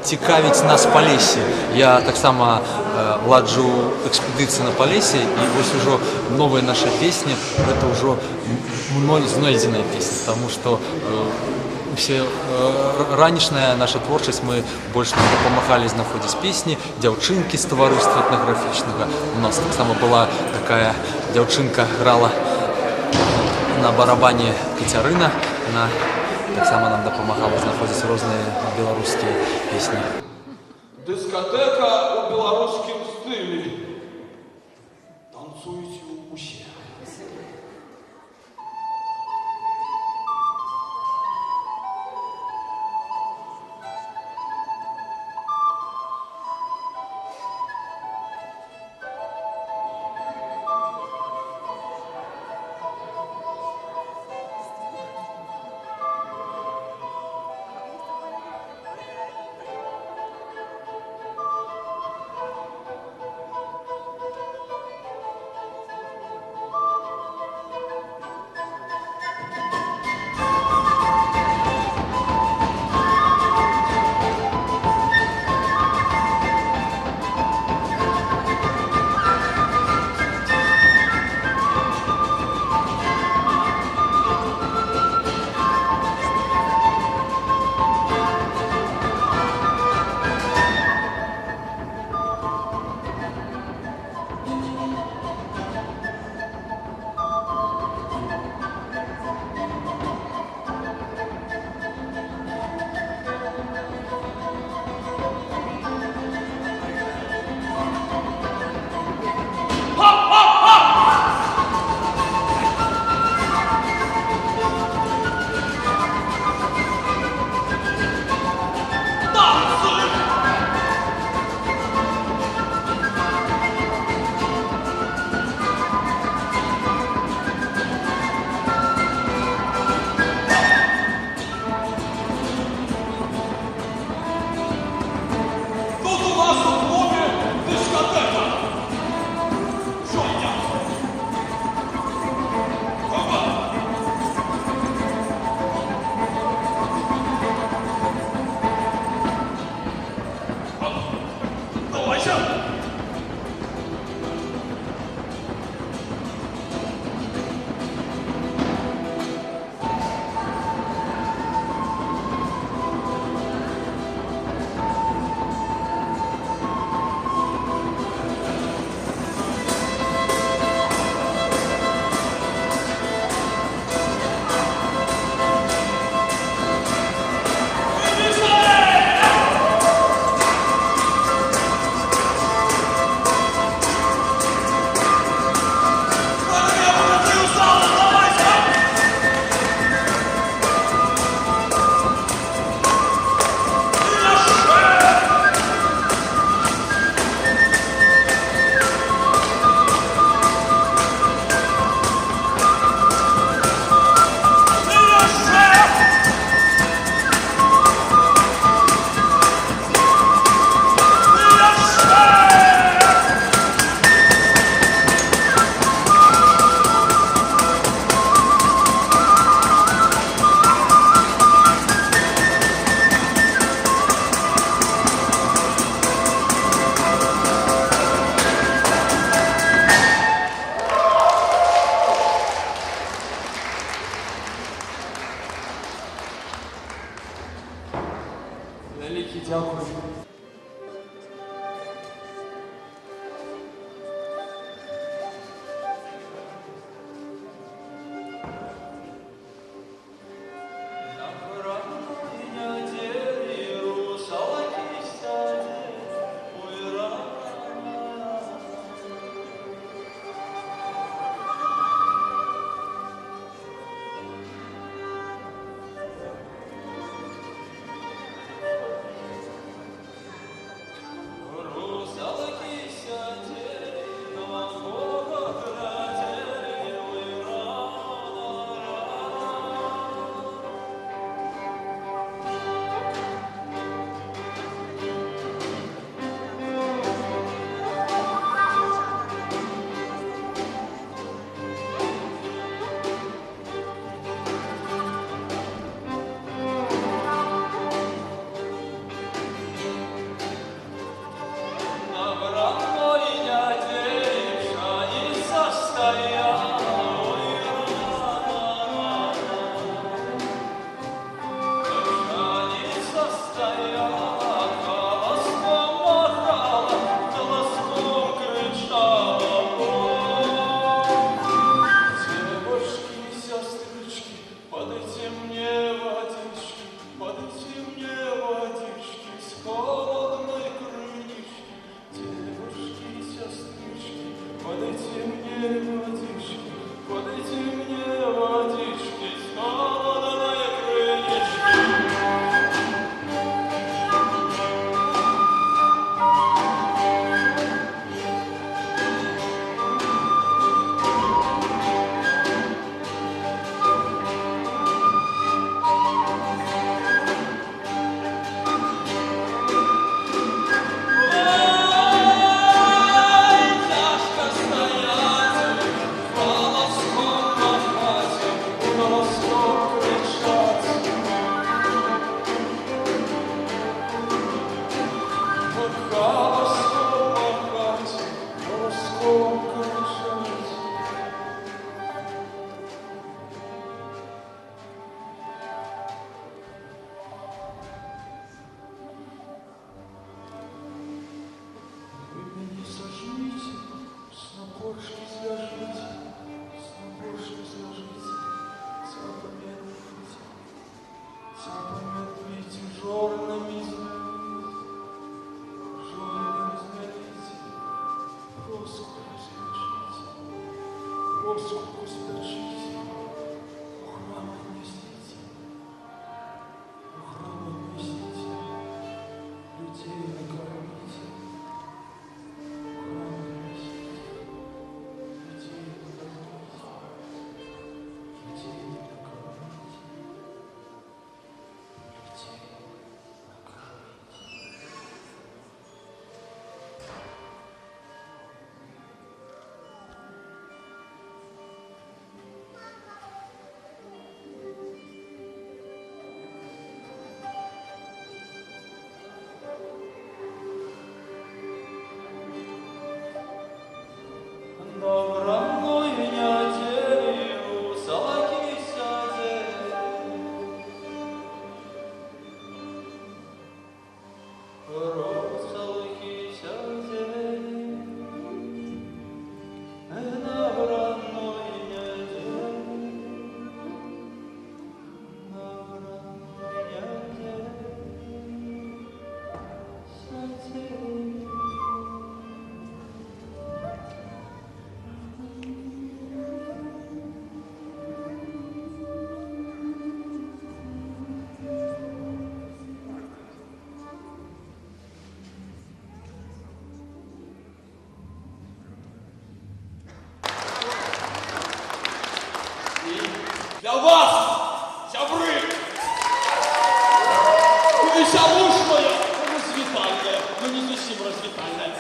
цікавіць нас Полесье. Я таксама ладжу экспедыцыі на Полесье, і вось ужо новая наша песня, гэта ўжо мной знойдзеная песня, таму што усе ранішняя наша творчасць, мы больш дапамагалі знаходзіць песні, дзяўчынкі з таварыства этнаграфічнага. У нас таксама была такая дзяўчынка, грала на барабане Кацярына, она таксама нам дапамагала знаходзіць розныя беларускія песні. Дискотека у белорусском стиле. Танцуйте усе. Великий дякую. поскольку спешите, в храм несите, людей накормите, в храм несите, людей накормите, людей накормите, людей накормите. Добранной неделю салаки сядет, салаки сядет, добранной неделю, добранной неделю сядет. Для вас, сябры, веселушная, развитальная, но не совсем развитальная.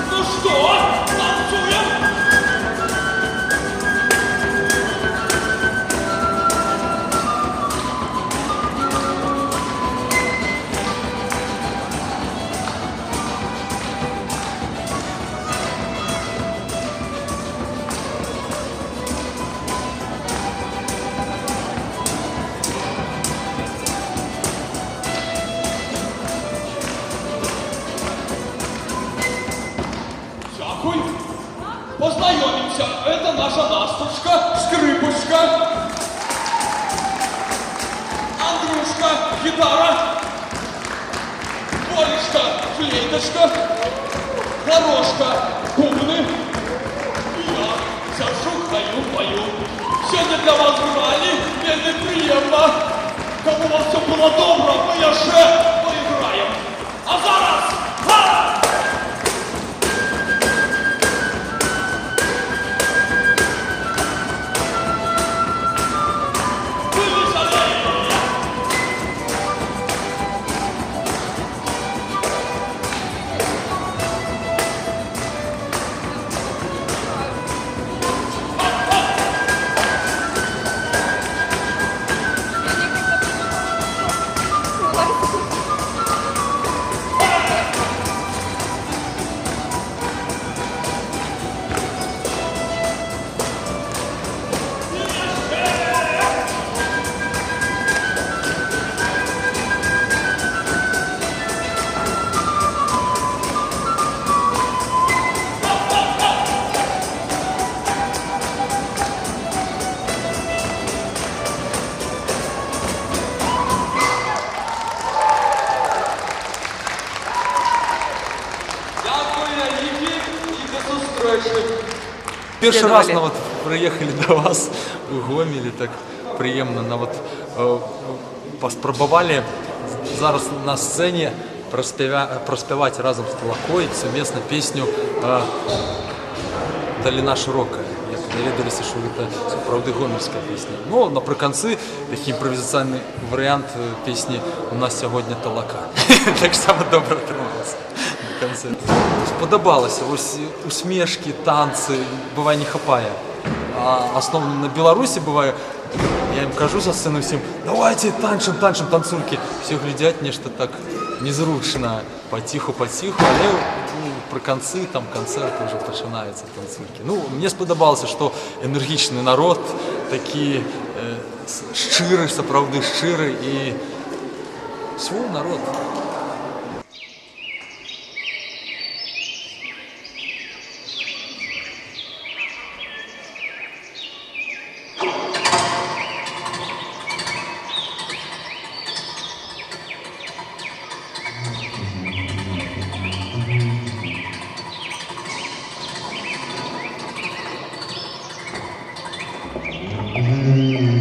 Ну что, танцуем? Дякую. Познайомимся. Это наша Настушка, скрипочка. Андрюшка, гитара. Боречка, флейточка. Горошка, бубны. И я сяжу, пою. Сегодня для вас грали, вельми приємно. Как у вас все было добро, мы ще поиграем. А зараз! Ха! Перший раз ну, вот, приехали до вас у Гомелі, так приємно. Ну, вот, поспробували зараз на сцені проспівати разом з Толокой сумісно пісню «Долина широкая». Як довідалися, що це правда гомельська пісня. Ну, наприкінці такий імпровізаційний варіант пісні «У нас сьогодні Толока». Так само добре трималося на концерті. Сподобалося, ось усмішки, танці, буває не хапає. А основно на Білорусі буває, я їм кажу за сцену всім, давайте танчим, танцульки. Всі глядять, нечто так незручно, потиху, але наприкінці там концерту вже починаються танцюльки. Ну, мені сподобалося, що енергічний народ, такий щирий, справді щирий і свій народ. Yeah.